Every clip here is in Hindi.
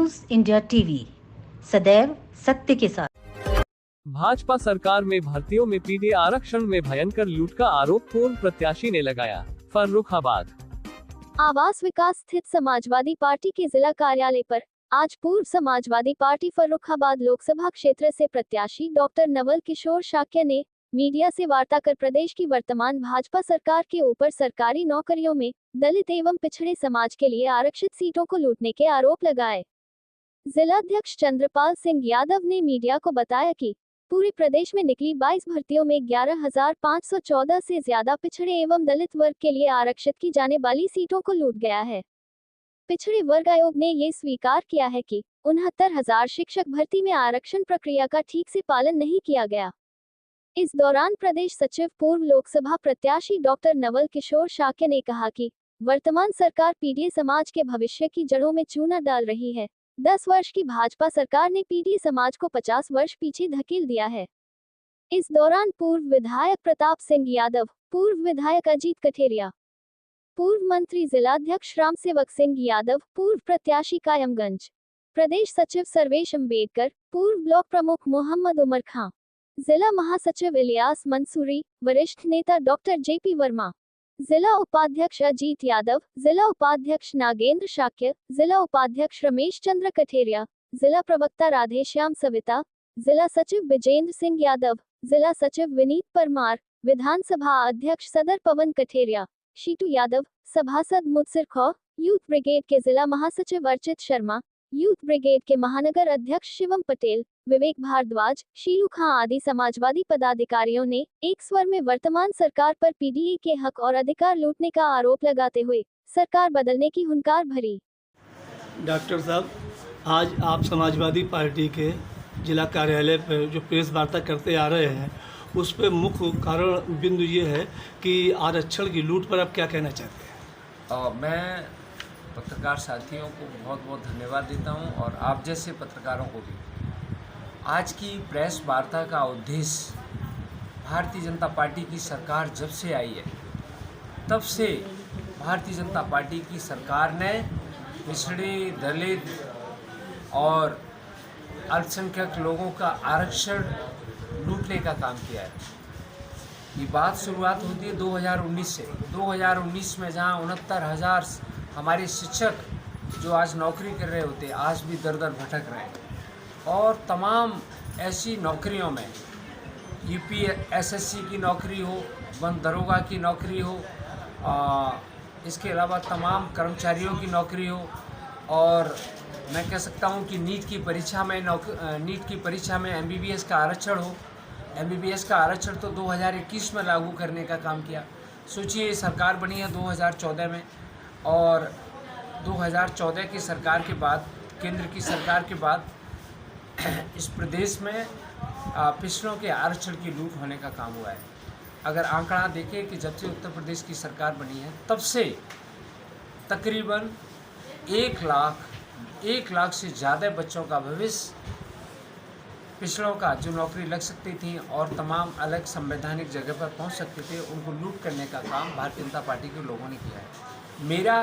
न्यूज इंडिया टीवी, सदैव सत्य के साथ। भाजपा सरकार में भर्तियों में पीडीए आरक्षण में भयंकर लूट का आरोप पूर्व प्रत्याशी ने लगाया। फर्रुखाबाद आवास विकास स्थित समाजवादी पार्टी के जिला कार्यालय पर आज पूर्व समाजवादी पार्टी फर्रुखाबाद लोकसभा क्षेत्र से प्रत्याशी डॉक्टर नवल किशोर शाक्य ने मीडिया से वार्ता कर प्रदेश की वर्तमान भाजपा सरकार के ऊपर सरकारी नौकरियों में दलित एवं पिछड़े समाज के लिए आरक्षित सीटों को लूटने के आरोप लगाए। जिलाध्यक्ष चंद्रपाल सिंह यादव ने मीडिया को बताया कि पूरे प्रदेश में निकली 22 भर्तियों में 11,514 से ज्यादा पिछड़े एवं दलित वर्ग के लिए आरक्षित की जाने वाली सीटों को लूट गया है। पिछड़े वर्ग आयोग ने ये स्वीकार किया है कि 69,000 शिक्षक भर्ती में आरक्षण प्रक्रिया का ठीक से पालन नहीं किया गया। इस दौरान प्रदेश सचिव पूर्व लोकसभा प्रत्याशी डॉक्टर नवल किशोर शाक्य ने कहा कि वर्तमान सरकार पीडीए समाज के भविष्य की जड़ों में चूना डाल रही है। 10 वर्ष की भाजपा सरकार ने पीडीए समाज को 50 वर्ष पीछे धकेल दिया है। इस दौरान पूर्व विधायक प्रताप सिंह यादव, पूर्व विधायक अजीत कठेरिया, पूर्व मंत्री जिलाध्यक्ष राम सेवक सिंह यादव, पूर्व प्रत्याशी कायमगंज, प्रदेश सचिव सर्वेश अम्बेडकर, पूर्व ब्लॉक प्रमुख मोहम्मद उमर खां, जिला महासचिव इलियास मंसूरी, वरिष्ठ नेता डॉक्टर जेपी वर्मा, जिला उपाध्यक्ष अजीत यादव, जिला उपाध्यक्ष नागेंद्र शाक्य, जिला उपाध्यक्ष रमेश चंद्र कठेरिया, जिला प्रवक्ता राधेश्याम सविता, जिला सचिव विजेंद्र सिंह यादव, जिला सचिव विनीत परमार, विधानसभा अध्यक्ष सदर पवन कठेरिया, शीटू यादव, सभासद मुदसिर खौ, यूथ ब्रिगेड के जिला महासचिव अर्चित शर्मा, यूथ ब्रिगेड के महानगर अध्यक्ष शिवम पटेल, विवेक भारद्वाज, शीलू खां आदि समाजवादी पदाधिकारियों ने एक स्वर में वर्तमान सरकार पर पीडीए के हक और अधिकार लूटने का आरोप लगाते हुए सरकार बदलने की हुंकार भरी। डॉक्टर साहब, आज आप समाजवादी पार्टी के जिला कार्यालय पर जो प्रेस वार्ता करते आ रहे हैं, उस पर मुख्य कारण बिंदु ये है कि आरक्षण की लूट पर आप क्या कहना चाहते हैं? मैं पत्रकार साथियों को बहुत बहुत धन्यवाद देता हूं और आप जैसे पत्रकारों को भी। आज की प्रेस वार्ता का उद्देश्य भारतीय जनता पार्टी की सरकार जब से आई है, तब से भारतीय जनता पार्टी की सरकार ने पिछड़े, दलित और अल्पसंख्यक लोगों का आरक्षण लूटने का काम किया है। ये बात शुरुआत होती है 2019 से। 2019 में जहां 69,000 हमारे शिक्षक जो आज नौकरी कर रहे होते, आज भी दर दर भटक रहे हैं, और तमाम ऐसी नौकरियों में यूपीएसएससी की नौकरी हो, वन दरोगा की नौकरी हो, इसके अलावा तमाम कर्मचारियों की नौकरी हो, और मैं कह सकता हूं कि नीट की परीक्षा में एमबीबीएस का आरक्षण हो। एमबीबीएस का आरक्षण तो 2021 में लागू करने का काम किया। सोचिए, सरकार बनी है 2014 में, और 2014 की सरकार के बाद, केंद्र की सरकार के बाद इस प्रदेश में पिछड़ों के आरक्षण की लूट होने का काम हुआ है। अगर आंकड़ा देखें कि जब से उत्तर प्रदेश की सरकार बनी है, तब से तकरीबन 1 लाख से ज़्यादा बच्चों का भविष्य, पिछड़ों का जो नौकरी लग सकती थी और तमाम अलग संवैधानिक जगह पर पहुंच सकते थे, उनको लूट करने का काम भारतीय जनता पार्टी के लोगों ने किया है। मेरा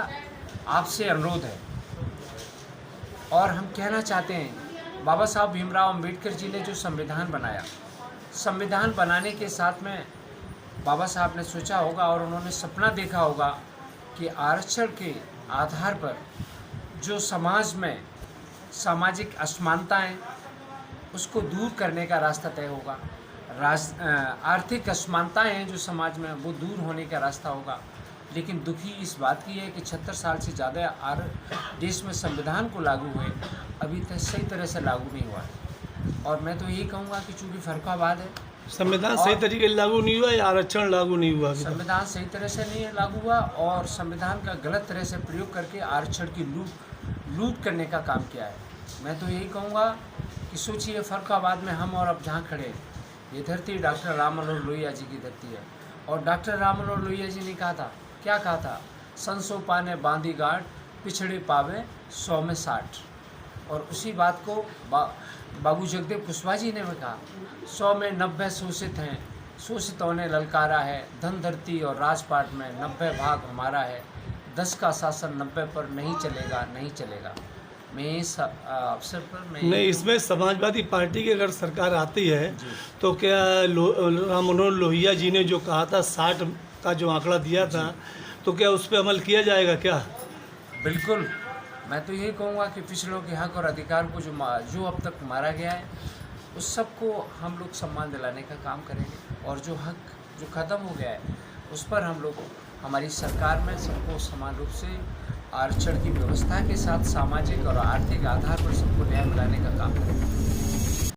आपसे अनुरोध है, और हम कहना चाहते हैं, बाबा साहब भीमराव अंबेडकर जी ने जो संविधान बनाया, संविधान बनाने के साथ में बाबा साहब ने सोचा होगा और उन्होंने सपना देखा होगा कि आरक्षण के आधार पर जो समाज में सामाजिक असमानताएं, उसको दूर करने का रास्ता तय होगा। आर्थिक असमानताएं हैं जो समाज में, वो दूर होने का रास्ता होगा। लेकिन दुखी इस बात की है कि 76 साल से ज़्यादा देश में संविधान को लागू हुए, अभी तक सही तरह से लागू नहीं हुआ है। और मैं तो यही कहूँगा कि चूँकि फर्रुखाबाद है, संविधान सही तरीके से लागू नहीं हुआ या आरक्षण लागू नहीं हुआ? संविधान सही तरह से नहीं लागू हुआ, और संविधान का गलत तरह से प्रयोग करके आरक्षण की लूट करने का काम किया है। मैं तो यही कहूँगा कि सोचिए, फर्रुखाबाद में हम और अब जहाँ खड़े हैं, ये धरती डॉक्टर राम मनोहर लोहिया जी की धरती है। और डॉक्टर राम मनोहर लोहिया जी ने कहा था, क्या कहा था? 100 पाने बांधी गांठ, पिछड़े पावे 100 में 60। और उसी बात को बाबू जगदेव कुशवाहा जी ने भी कहा, 100 में 90 शोषित हैं, शोषितों ने ललकारा है, धन धरती और राजपाट में 90 भाग हमारा है, 10 का शासन 90 पर नहीं चलेगा, नहीं चलेगा। मैं इस अवसर पर मैं नहीं, इसमें समाजवादी पार्टी की अगर सरकार आती है जी। तो क्या राम मनोहर लोहिया जी ने जो कहा था 60 का जो आंकड़ा दिया था, तो क्या उस पर अमल किया जाएगा क्या? बिल्कुल, मैं तो यही कहूँगा कि पिछड़ों के हक और अधिकार को जो अब तक मारा गया है उस सबको हम लोग सम्मान दिलाने का काम करेंगे, और जो हक जो ख़त्म हो गया है उस पर हम लोग हमारी सरकार में सबको समान रूप से आरक्षण की व्यवस्था के साथ सामाजिक और आर्थिक आधार पर सबको न्याय दिलाने का काम करेंगे।